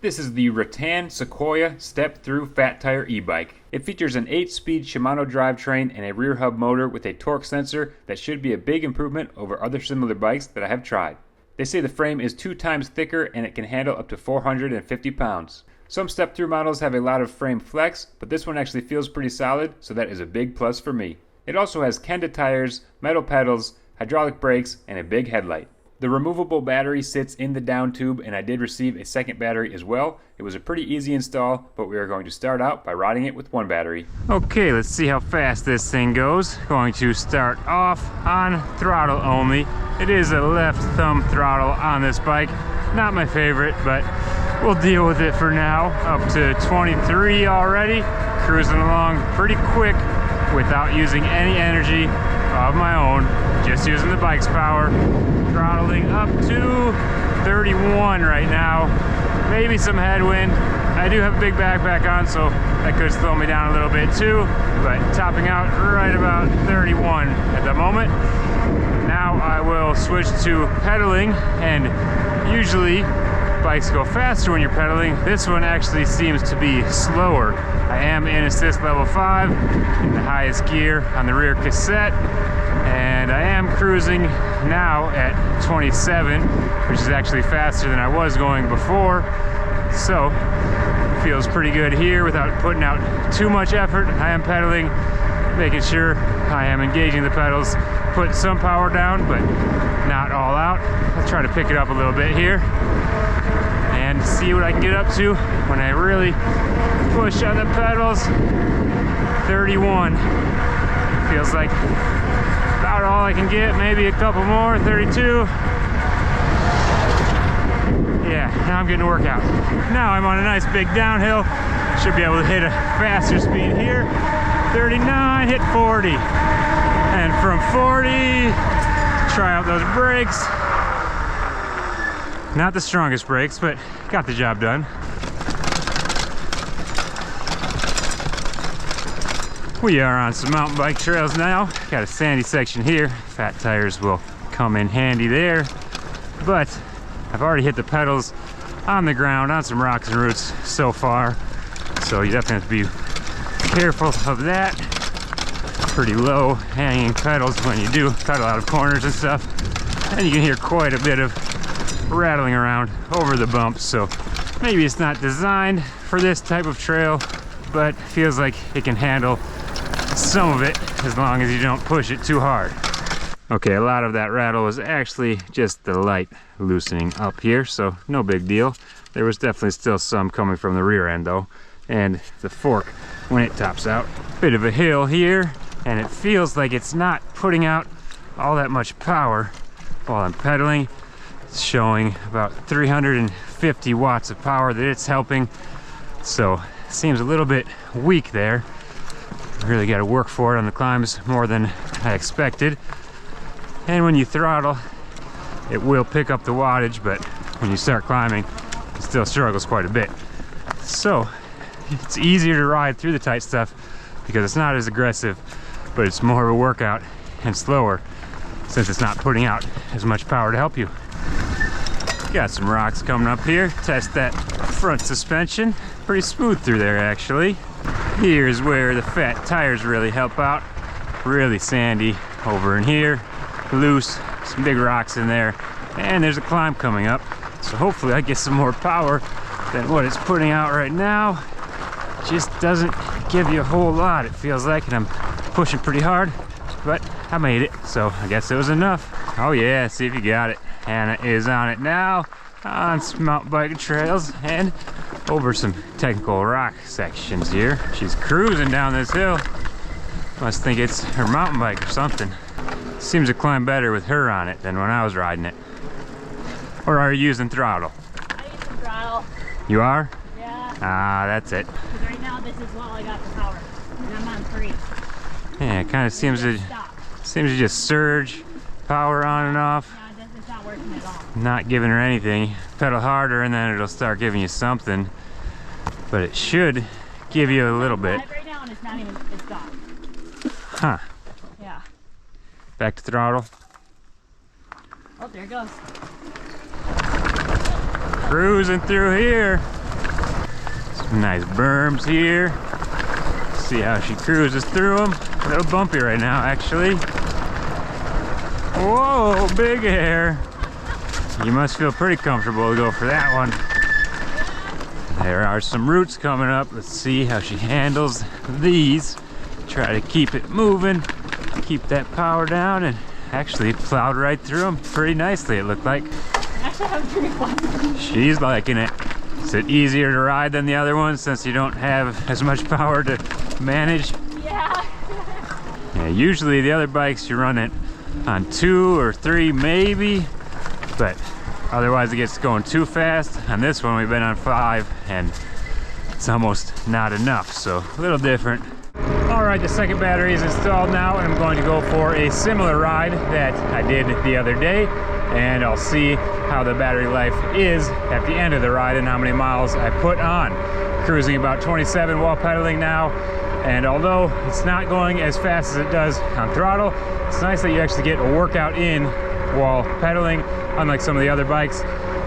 This is the Rattan Sequioa step-through fat tire e-bike. It features an 8-speed Shimano drivetrain and a rear hub motor with a torque sensor that should be a big improvement over other similar bikes that I have tried. They say the frame is 2 times thicker and it can handle up to 450 pounds. Some step-through models have a lot of frame flex, but this one actually feels pretty solid, so that is a big plus for me. It also has Kenda tires, metal pedals, hydraulic brakes, and a big headlight. The removable battery sits in the down tube, and I did receive a second battery as well. It was a pretty easy install, but we are going to start out by riding it with one battery. Okay, let's see how fast this thing goes. Going to start off on throttle only. It is a left thumb throttle on this bike. Not my favorite, but we'll deal with it for now. Up to 23 already. Cruising along pretty quick without using any energy of my own. Just using the bike's power. Throttling up to 31 right now. Maybe some headwind. I do have a big backpack on, so that could slow me down a little bit too, but topping out right about 31 at the moment. Now I will switch to pedaling, and usually bikes go faster when you're pedaling. This one actually seems to be slower. I am in assist level 5 in the highest gear on the rear cassette, and I am cruising now at 27, which is actually faster than I was going before. So feels pretty good here without putting out too much effort. I am pedaling, making sure I am engaging the pedals, put some power down, but not all out. I'll try to pick it up a little bit here and see what I can get up to when I really push on the pedals. 31 feels like about all I can get, maybe a couple more. 32. Yeah, now I'm getting a workout. Now I'm on a nice big downhill. Should be able to hit a faster speed here. 39, hit 40. And from 40, try out those brakes. Not the strongest brakes, but got the job done. We are on some mountain bike trails now. Got a sandy section here. Fat tires will come in handy there. But I've already hit the pedals on the ground on some rocks and roots so far. So you definitely have to be careful of that. Pretty low hanging pedals when you do pedal out of corners and stuff. And you can hear quite a bit of rattling around over the bumps. So maybe it's not designed for this type of trail, but feels like it can handle some of it as long as you don't push it too hard. Okay, a lot of that rattle was actually just the light loosening up here, so no big deal. There was definitely still some coming from the rear end though, and the fork when it tops out. Bit of a hill here, and it feels like it's not putting out all that much power while I'm pedaling. It's showing about 350 watts of power that it's helping, so it seems a little bit weak there. Really got to work for it on the climbs more than I expected. And when you throttle, it will pick up the wattage, but when you start climbing, it still struggles quite a bit. So it's easier to ride through the tight stuff because it's not as aggressive, but it's more of a workout and slower since it's not putting out as much power to help you. Got some rocks coming up here. Test that front suspension. Pretty smooth through there actually. Here's where the fat tires really help out. Really sandy over in here. Loose, some big rocks in there. And there's a climb coming up. So hopefully I get some more power than what it's putting out right now. Just doesn't give you a whole lot, it feels like, and I'm pushing pretty hard, but I made it, so I guess it was enough. Oh yeah, see if you got it. Hannah is on it now, on some mountain bike trails and over some technical rock sections here. She's cruising down this hill. Must think it's her mountain bike or something. Seems to climb better with her on it than when I was riding it. Or are you using throttle? I use the throttle. You are? Yeah. Ah, that's it. Because right now this is all I got the power. And I'm on 3. Yeah, it kind of seems to just surge power on and off. Yeah, it's not working at all. Not giving her anything. Pedal harder and then it'll start giving you something. But it should give you a little bit. Right now and it's not even, it's gone. Huh. Yeah. Back to throttle. Oh, there it goes. Cruising through here. Nice berms here. See how she cruises through them. A little bumpy right now, actually. Whoa, big air. You must feel pretty comfortable to go for that one. There are some roots coming up. Let's see how she handles these. Try to keep it moving, keep that power down, and actually plowed right through them pretty nicely, it looked like. Actually, I'm pretty fun. She's liking it. Is it easier to ride than the other ones since you don't have as much power to manage? Yeah. Yeah, usually the other bikes you run it on 2 or 3 maybe, but otherwise it gets going too fast. On this one we've been on 5 and it's almost not enough, so a little different. All right, the second battery is installed now and I'm going to go for a similar ride that I did the other day, and I'll see how the battery life is at the end of the ride and how many miles I put on. Cruising about 27 while pedaling now, and although it's not going as fast as it does on throttle, it's nice that you actually get a workout in while pedaling, unlike some of the other bikes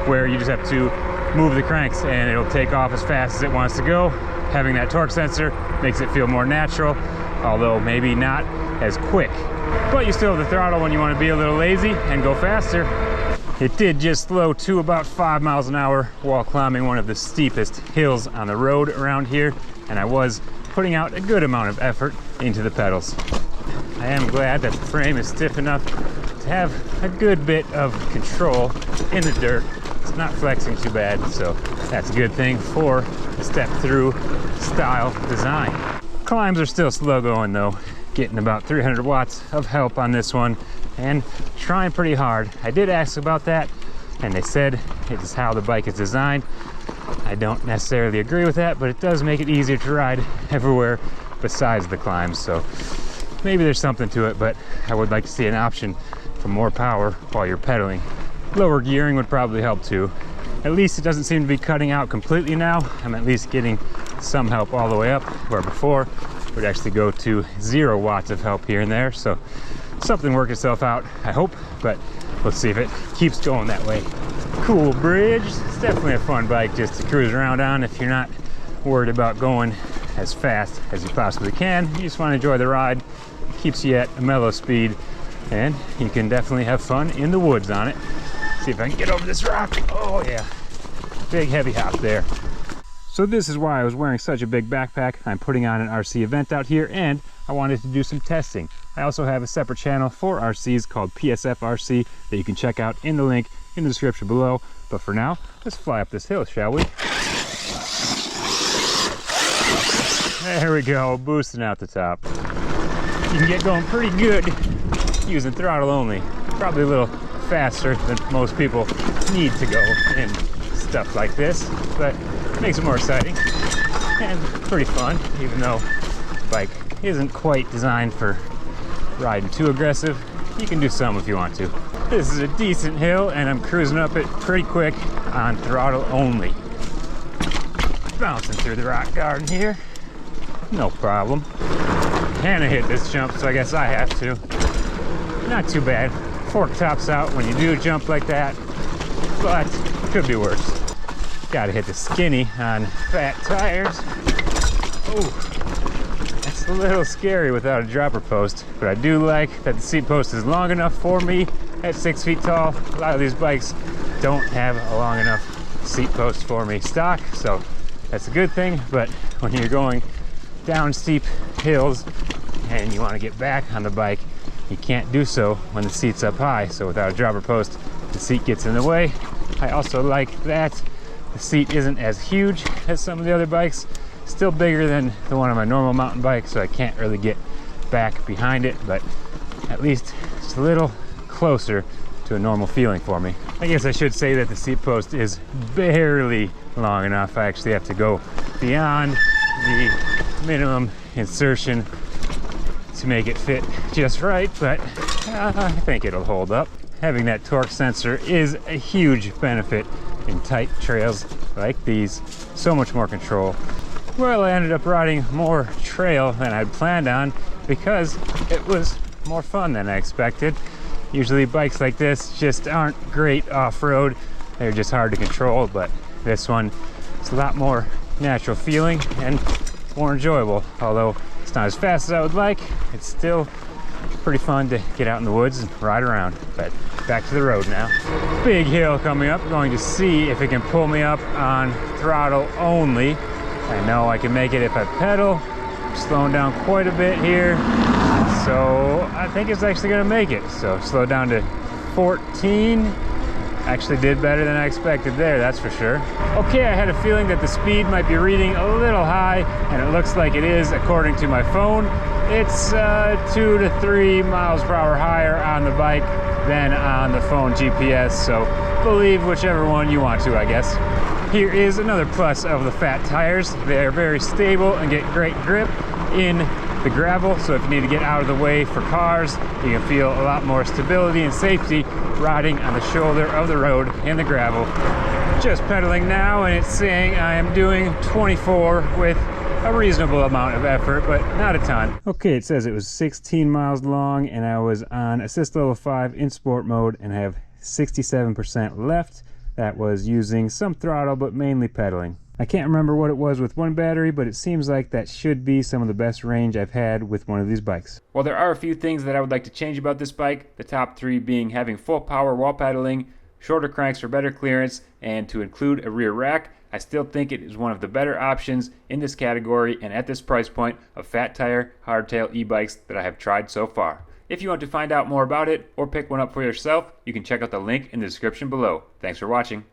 where you just have to move the cranks and it'll take off as fast as it wants to go. Having that torque sensor makes it feel more natural, although maybe not as quick. But you still have the throttle when you want to be a little lazy and go faster. It did just slow to about 5 miles an hour while climbing one of the steepest hills on the road around here, and I was putting out a good amount of effort into the pedals. I am glad that the frame is stiff enough to have a good bit of control in the dirt. It's not flexing too bad, so that's a good thing for a step-through style design. Climbs are still slow going though, getting about 300 watts of help on this one and trying pretty hard. I did ask about that and they said it is how the bike is designed. I don't necessarily agree with that, but it does make it easier to ride everywhere besides the climbs, so maybe there's something to it, but I would like to see an option for more power while you're pedaling. Lower gearing would probably help too. At least it doesn't seem to be cutting out completely now. I'm at least getting some help all the way up, where before it would actually go to 0 watts of help here and there. So something worked itself out, I hope, but let's see if it keeps going that way. Cool bridge. It's definitely a fun bike just to cruise around on if you're not worried about going as fast as you possibly can. You just want to enjoy the ride. Keeps you at a mellow speed, and you can definitely have fun in the woods on it. See if I can get over this rock. Oh yeah, big heavy hop there. So this is why I was wearing such a big backpack. I'm putting on an RC event out here and I wanted to do some testing. I also have a separate channel for RCs called PSF RC that you can check out in the link in the description below. But for now, let's fly up this hill, shall we? There we go, boosting out the top. You can get going pretty good using throttle only. Probably a little faster than most people need to go in stuff like this, but it makes it more exciting and pretty fun, even though the bike isn't quite designed for riding too aggressive. You can do some if you want to. This is a decent hill and I'm cruising up it pretty quick on throttle only. Bouncing through the rock garden here, no problem. Hannah hit this jump, so I guess I have to. Not too bad. Fork tops out when you do jump like that, but could be worse. Gotta hit the skinny on fat tires. Oh, that's a little scary without a dropper post, but I do like that the seat post is long enough for me at 6 feet tall. A lot of these bikes don't have a long enough seat post for me stock, so that's a good thing. But when you're going down steep hills and you want to get back on the bike, you can't do so when the seat's up high, so without a dropper post, the seat gets in the way. I also like that the seat isn't as huge as some of the other bikes, still bigger than the one on my normal mountain bike, so I can't really get back behind it, but at least it's a little closer to a normal feeling for me. I guess I should say that the seat post is barely long enough. I actually have to go beyond the minimum insertion to make it fit just right, but I think it'll hold up. Having that torque sensor is a huge benefit in tight trails like these. So much more control. Well, I ended up riding more trail than I'd planned on because it was more fun than I expected. Usually bikes like this just aren't great off-road. They're just hard to control, but this one is a lot more natural feeling and more enjoyable. Although it's not as fast as I would like, it's still pretty fun to get out in the woods and ride around. But back to the road now. Big hill coming up. Going to see if it can pull me up on throttle only. I know I can make it if I pedal. Slowing down quite a bit here. So I think it's actually gonna make it. So slow down to 14. Actually did better than I expected there, that's for sure. Okay, I had a feeling that the speed might be reading a little high, and it looks like it is according to my phone. It's 2 to 3 miles per hour higher on the bike than on the phone GPS, so believe whichever one you want to, I guess. Here is another plus of the fat tires. They are very stable and get great grip in the gravel, so if you need to get out of the way for cars, you can feel a lot more stability and safety riding on the shoulder of the road in the gravel. Just pedaling now, and it's saying I am doing 24 with a reasonable amount of effort, but not a ton. Okay, it says it was 16 miles long, and I was on assist level 5 in sport mode, and I have 67% left. That was using some throttle, but mainly pedaling. I can't remember what it was with one battery, but it seems like that should be some of the best range I've had with one of these bikes. Well, there are a few things that I would like to change about this bike, the top 3 being having full power while pedaling, shorter cranks for better clearance, and to include a rear rack. I still think it is one of the better options in this category and at this price point of fat tire, hardtail e-bikes that I have tried so far. If you want to find out more about it or pick one up for yourself, you can check out the link in the description below. Thanks for watching.